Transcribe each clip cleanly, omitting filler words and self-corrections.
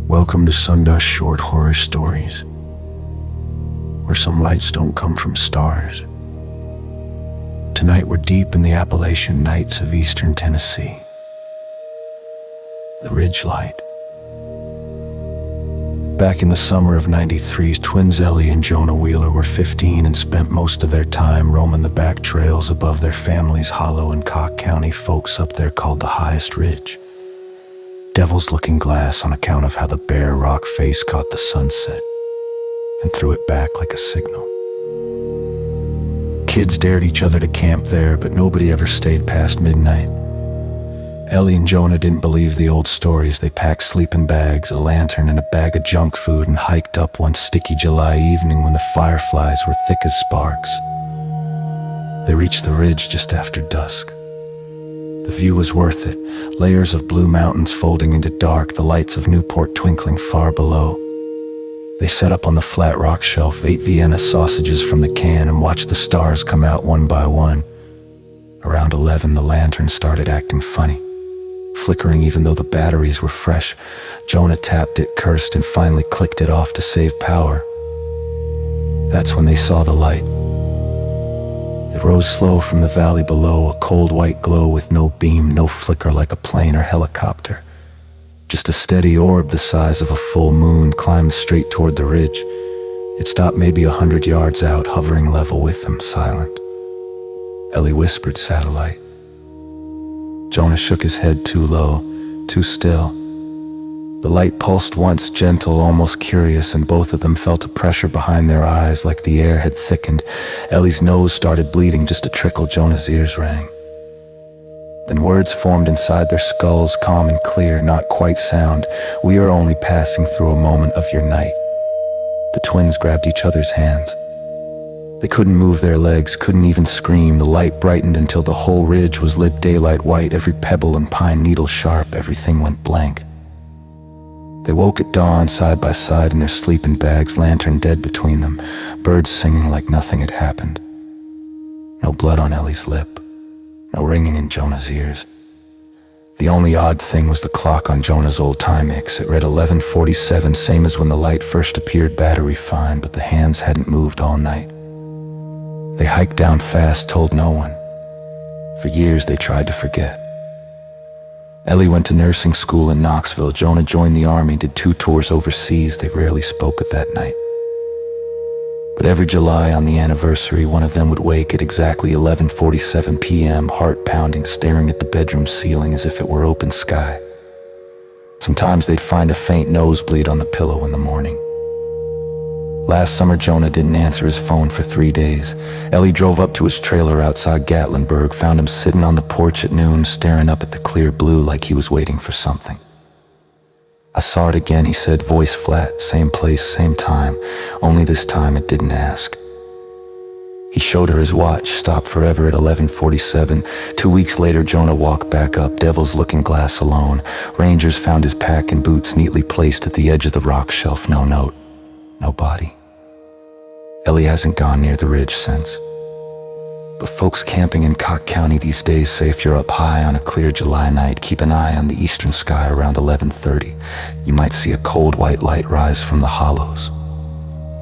Welcome to Sundust Short Horror Stories, where some lights don't come from stars. Tonight we're deep in the Appalachian nights of eastern Tennessee. The Ridge Light. Back in the summer of '93, twins Ellie and Jonah Wheeler were 15 and spent most of their time roaming the back trails above their family's hollow in Cock County. Folks up there called the highest ridge Devil's Looking Glass on account of how the bare rock face caught the sunset and threw it back like a signal. Kids dared each other to camp there, but nobody ever stayed past midnight. Ellie and Jonah didn't believe the old stories. They packed sleeping bags, a lantern, and a bag of junk food and hiked up one sticky July evening when the fireflies were thick as sparks. They reached the ridge just after dusk. The view was worth it, layers of blue mountains folding into dark, the lights of Newport twinkling far below. They sat up on the flat rock shelf, ate Vienna sausages from the can, and watched the stars come out one by one. Around 11, the lantern started acting funny, flickering even though the batteries were fresh. Jonah tapped it, cursed, and finally clicked it off to save power. That's when they saw the light. It rose slow from the valley below, a cold white glow with no beam, no flicker like a plane or helicopter. Just a steady orb the size of a full moon climbed straight toward the ridge. It stopped maybe 100 yards out, hovering level with them, silent. Ellie whispered, "Satellite." Jonah shook his head, too low, too still. The light pulsed once, gentle, almost curious, and both of them felt a pressure behind their eyes like the air had thickened. Ellie's nose started bleeding, just a trickle. Jonah's ears rang. Then words formed inside their skulls, calm and clear, not quite sound. "We are only passing through a moment of your night." The twins grabbed each other's hands. They couldn't move their legs, couldn't even scream. The light brightened until the whole ridge was lit daylight white, every pebble and pine needle sharp, everything went blank. They woke at dawn, side by side in their sleeping bags, lantern dead between them, birds singing like nothing had happened. No blood on Ellie's lip, no ringing in Jonah's ears. The only odd thing was the clock on Jonah's old Timex. It read 11:47, same as when the light first appeared, battery fine, but the hands hadn't moved all night. They hiked down fast, told no one. For years they tried to forget. Ellie went to nursing school in Knoxville. Jonah joined the army, did 2 tours overseas. They rarely spoke at that night. But every July on the anniversary, one of them would wake at exactly 11:47 p.m., heart pounding, staring at the bedroom ceiling as if it were open sky. Sometimes they'd find a faint nosebleed on the pillow in the morning. Last summer, Jonah didn't answer his phone for 3 days. Ellie drove up to his trailer outside Gatlinburg, found him sitting on the porch at noon, staring up at the clear blue like he was waiting for something. "I saw it again," he said, voice flat, "same place, same time, only this time it didn't ask." He showed her his watch, stopped forever at 11:47. 2 weeks later, Jonah walked back up, Devil's Looking Glass alone. Rangers found his pack and boots neatly placed at the edge of the rock shelf. No note, no body. Ellie hasn't gone near the ridge since. But folks camping in Cock County these days say if you're up high on a clear July night, keep an eye on the eastern sky around 11:30. You might see a cold white light rise from the hollows.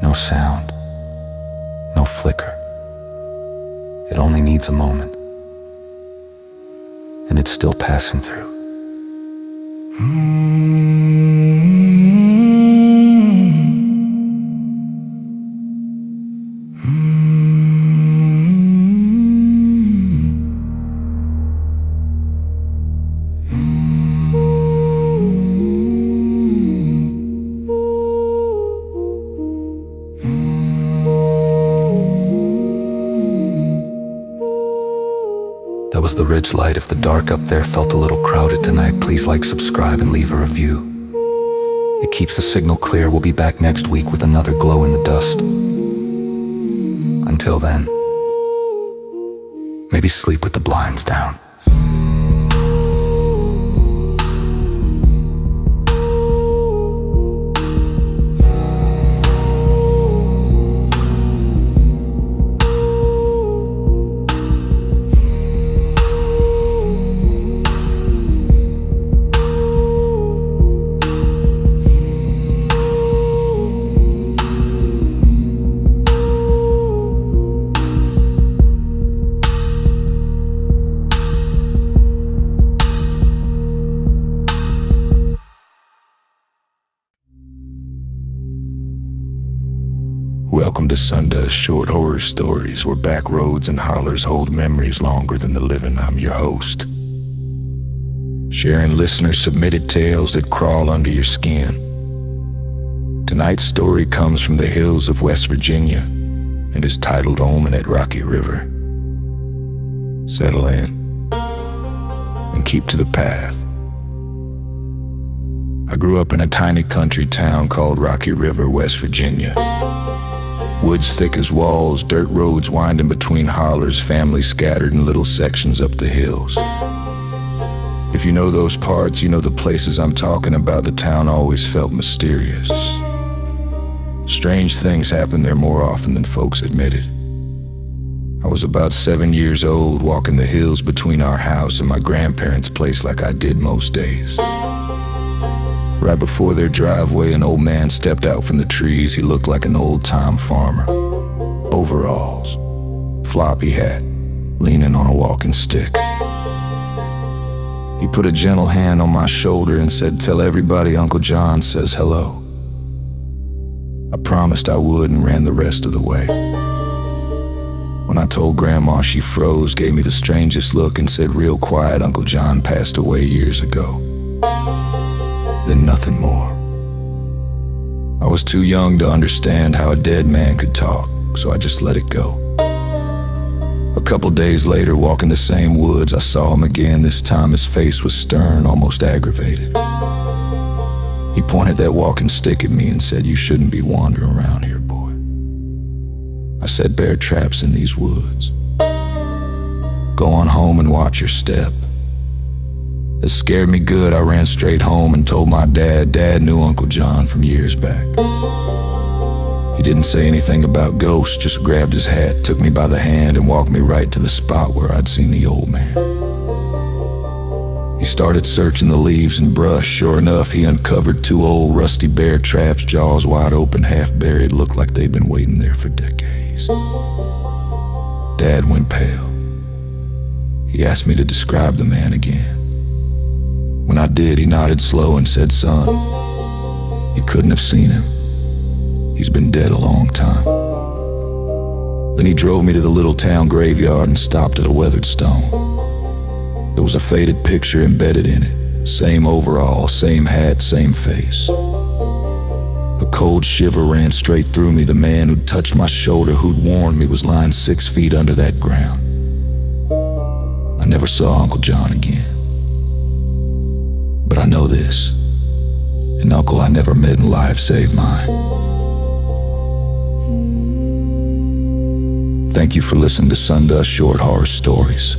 No sound, no flicker. It only needs a moment. And it's still passing through. That was the Ridge Light. If the dark up there felt a little crowded tonight, please like, subscribe, and leave a review. It keeps the signal clear. We'll be back next week with another glow in the dust. Until then, maybe sleep with the blinds down. Welcome to Sundust Short Horror Stories, where back roads and hollers hold memories longer than the living. I'm your host, sharing listener-submitted tales that crawl under your skin. Tonight's story comes from the hills of West Virginia and is titled Omen at Rocky River. Settle in and keep to the path. I grew up in a tiny country town called Rocky River, West Virginia. Woods thick as walls, dirt roads winding between hollers, families scattered in little sections up the hills. If you know those parts, you know the places I'm talking about. The town always felt mysterious. Strange things happened there more often than folks admitted. I was about 7 years old, walking the hills between our house and my grandparents' place like I did most days. Right before their driveway, an old man stepped out from the trees. He looked like an old-time farmer. Overalls, floppy hat, leaning on a walking stick. He put a gentle hand on my shoulder and said, "Tell everybody Uncle John says hello." I promised I would and ran the rest of the way. When I told Grandma, she froze, gave me the strangest look and said real quiet, "Uncle John passed away years ago." Then nothing more. I was too young to understand how a dead man could talk, so I just let it go. A couple days later, walking the same woods, I saw him again. This time his face was stern, almost aggravated. He pointed that walking stick at me and said, "You shouldn't be wandering around here, boy." I said, "Bear traps in these woods. Go on home and watch your step." It scared me good. I ran straight home and told my dad. Dad knew Uncle John from years back. He didn't say anything about ghosts, just grabbed his hat, took me by the hand, and walked me right to the spot where I'd seen the old man. He started searching the leaves and brush. Sure enough, he uncovered 2 old rusty bear traps, jaws wide open, half buried, looked like they'd been waiting there for decades. Dad went pale. He asked me to describe the man again. When I did, he nodded slow and said, "Son, you couldn't have seen him. He's been dead a long time." Then he drove me to the little town graveyard and stopped at a weathered stone. There was a faded picture embedded in it. Same overall, same hat, same face. A cold shiver ran straight through me. The man who'd touched my shoulder, who'd warned me, was lying 6 feet under that ground. I never saw Uncle John again. But I know this, an uncle I never met in life saved mine. Thank you for listening to Sundust Short Horror Stories.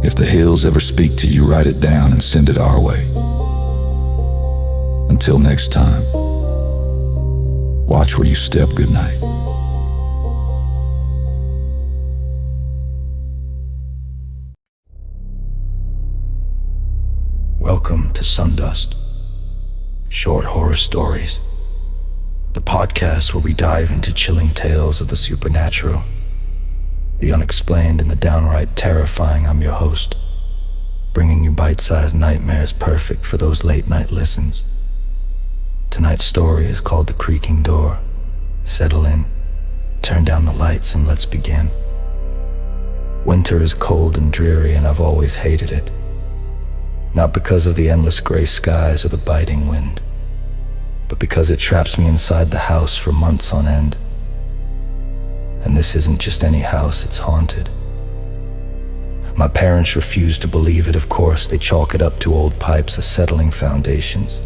If the hills ever speak to you, write it down and send it our way. Until next time, watch where you step. Good night. Welcome to Sundust Short Horror Stories, the podcast where we dive into chilling tales of the supernatural, the unexplained, and the downright terrifying. I'm your host, bringing you bite-sized nightmares perfect for those late-night listens. Tonight's story is called The Creaking Door. Settle in, turn down the lights, and let's begin. Winter is cold and dreary, and I've always hated it. Not because of the endless gray skies or the biting wind, but because it traps me inside the house for months on end. And this isn't just any house, it's haunted. My parents refuse to believe it, of course. They chalk it up to old pipes, acetylene foundations.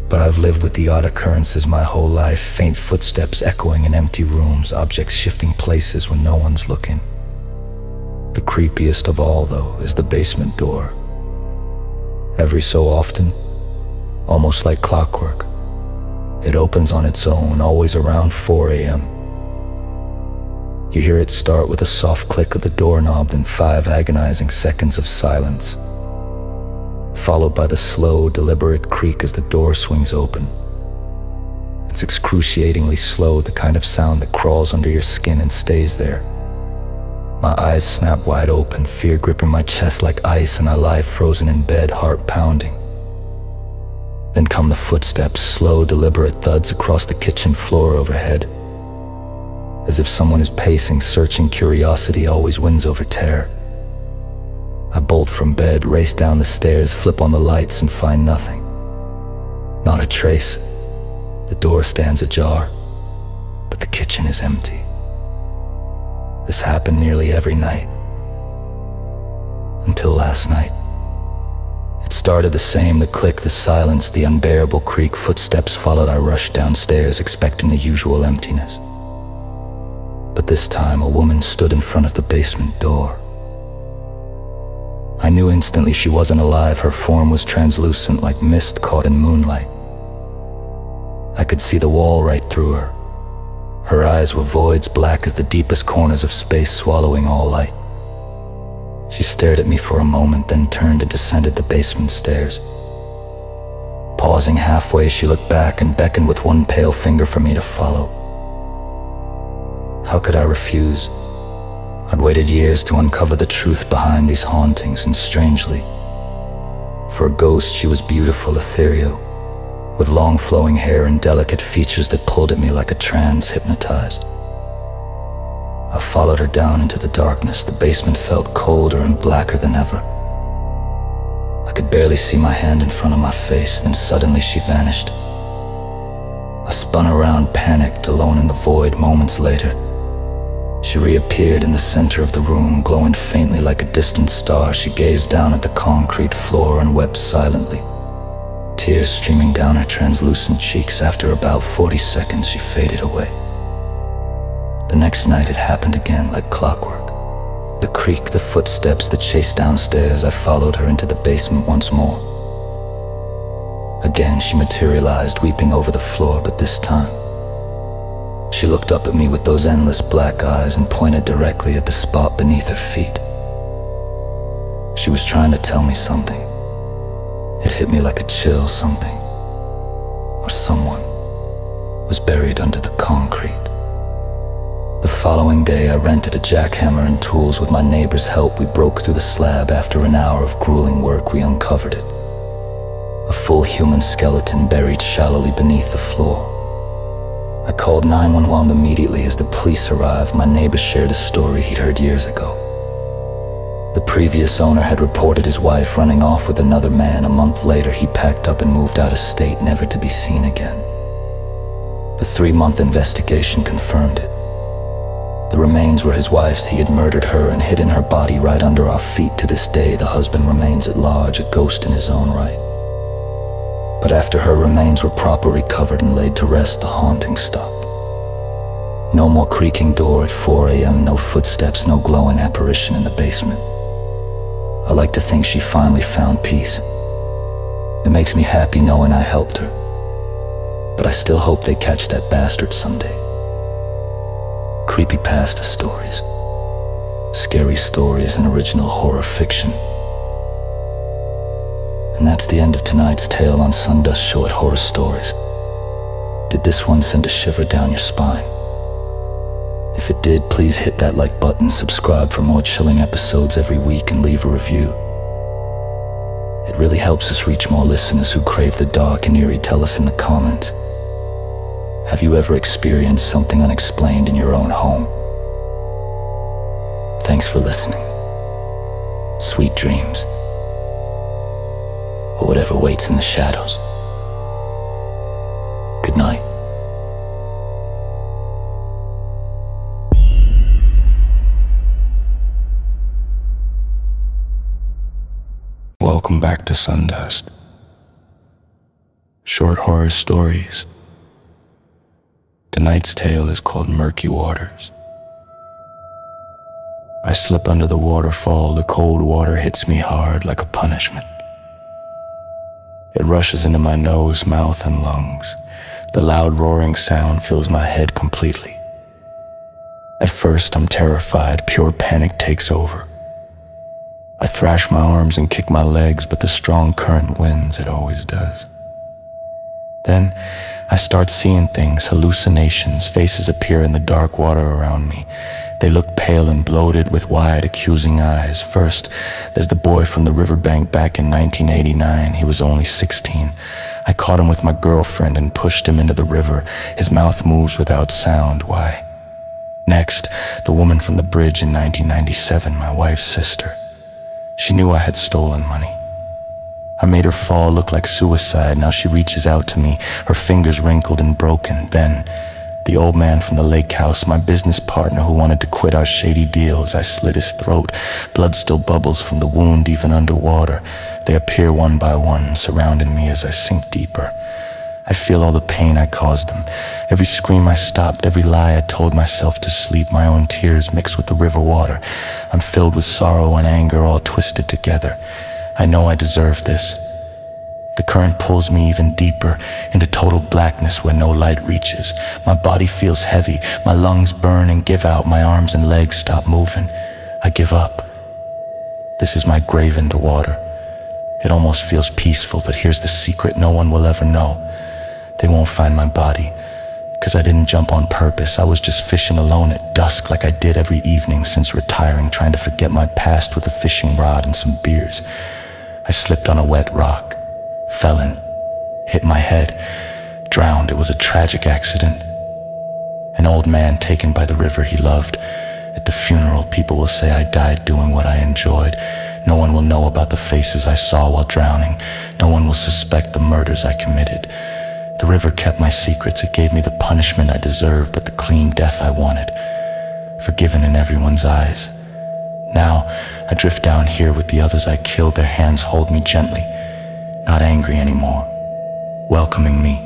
But I've lived with the odd occurrences my whole life, faint footsteps echoing in empty rooms, objects shifting places when no one's looking. The creepiest of all, though, is the basement door. Every so often, almost like clockwork, it opens on its own, always around 4 a.m. You hear it start with a soft click of the doorknob, then 5 agonizing seconds of silence, followed by the slow, deliberate creak as the door swings open. It's excruciatingly slow, the kind of sound that crawls under your skin and stays there. My eyes snap wide open, fear gripping my chest like ice, and I lie frozen in bed, heart pounding. Then come the footsteps, slow, deliberate thuds across the kitchen floor overhead. As if someone is pacing, searching. Curiosity always wins over terror. I bolt from bed, race down the stairs, flip on the lights, and find nothing. Not a trace. The door stands ajar, but the kitchen is empty. This happened nearly every night. Until last night. It started the same, the click, the silence, the unbearable creak. Footsteps followed. I rushed downstairs, expecting the usual emptiness. But this time, a woman stood in front of the basement door. I knew instantly she wasn't alive. Her form was translucent, like mist caught in moonlight. I could see the wall right through her. Her eyes were voids, black as the deepest corners of space, swallowing all light. She stared at me for a moment, then turned and descended the basement stairs. Pausing halfway, she looked back and beckoned with one pale finger for me to follow. How could I refuse? I'd waited years to uncover the truth behind these hauntings, and strangely, for a ghost, she was beautiful, ethereal, with long flowing hair and delicate features that pulled at me like a trance, hypnotized. I followed her down into the darkness. The basement felt colder and blacker than ever. I could barely see my hand in front of my face, then suddenly she vanished. I spun around, panicked, alone in the void. Moments later, she reappeared in the center of the room, glowing faintly like a distant star. She gazed down at the concrete floor and wept silently, tears streaming down her translucent cheeks. After about 40 seconds, she faded away. The next night it happened again, like clockwork. The creak, the footsteps, the chase downstairs. I followed her into the basement once more. Again she materialized, weeping over the floor, but this time she looked up at me with those endless black eyes and pointed directly at the spot beneath her feet. She was trying to tell me something. It hit me like a chill. Something, or someone, was buried under the concrete. The following day, I rented a jackhammer and tools. With my neighbor's help, we broke through the slab. After an hour of grueling work, we uncovered it. A full human skeleton buried shallowly beneath the floor. I called 911 immediately. As the police arrived, my neighbor shared a story he'd heard years ago. The previous owner had reported his wife running off with another man. A month later, he packed up and moved out of state, never to be seen again. The 3-month investigation confirmed it. The remains were his wife's. He had murdered her and hidden her body right under our feet. To this day, the husband remains at large, a ghost in his own right. But after her remains were properly recovered and laid to rest, the haunting stopped. No more creaking door at 4 a.m., no footsteps, no glowing apparition in the basement. I like to think she finally found peace. It makes me happy knowing I helped her. But I still hope they catch that bastard someday. Creepypasta stories, scary stories, and original horror fiction. And that's the end of tonight's tale on Sundust Short Horror Stories. Did this one send a shiver down your spine? If it did, please hit that like button, subscribe for more chilling episodes every week, and leave a review. It really helps us reach more listeners who crave the dark and eerie. Tell us in the comments. Have you ever experienced something unexplained in your own home? Thanks for listening. Sweet dreams, or whatever waits in the shadows. Good night. Welcome back to Sundust Short Horror Stories. Tonight's tale is called Murky Waters. I slip under the waterfall. The cold water hits me hard like a punishment. It rushes into my nose, mouth, and lungs. The loud roaring sound fills my head completely. At first, I'm terrified. Pure panic takes over. I thrash my arms and kick my legs, but the strong current wins. It always does. Then I start seeing things, hallucinations. Faces appear in the dark water around me. They look pale and bloated with wide, accusing eyes. First, there's the boy from the riverbank back in 1989. He was only 16. I caught him with my girlfriend and pushed him into the river. His mouth moves without sound. Why? Next, the woman from the bridge in 1997, my wife's sister. She knew I had stolen money. I made her fall look like suicide. Now she reaches out to me, her fingers wrinkled and broken. Then, the old man from the lake house, my business partner who wanted to quit our shady deals. I slit his throat. Blood still bubbles from the wound even underwater. They appear one by one, surrounding me as I sink deeper. I feel all the pain I caused them. Every scream I stopped, every lie I told myself to sleep, my own tears mixed with the river water. I'm filled with sorrow and anger all twisted together. I know I deserve this. The current pulls me even deeper into total blackness where no light reaches. My body feels heavy, my lungs burn and give out, my arms and legs stop moving. I give up. This is my grave underwater. It almost feels peaceful, but here's the secret no one will ever know. They won't find my body, 'cause I didn't jump on purpose. I was just fishing alone at dusk like I did every evening since retiring, trying to forget my past with a fishing rod and some beers. I slipped on a wet rock, fell in, hit my head, drowned. It was a tragic accident. An old man taken by the river he loved. At the funeral, people will say I died doing what I enjoyed. No one will know about the faces I saw while drowning. No one will suspect the murders I committed. The river kept my secrets. It gave me the punishment I deserved, but the clean death I wanted. Forgiven in everyone's eyes. Now, I drift down here with the others I killed. Their hands hold me gently, not angry anymore, welcoming me.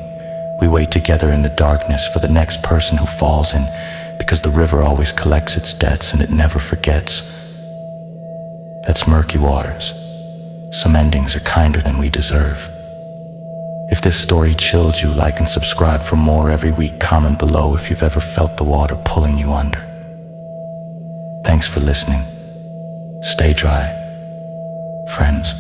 We wait together in the darkness for the next person who falls in, because the river always collects its debts and it never forgets. That's murky waters. Some endings are kinder than we deserve. If this story chilled you, like and subscribe for more every week. Comment below if you've ever felt the water pulling you under. Thanks for listening. Stay dry, friends.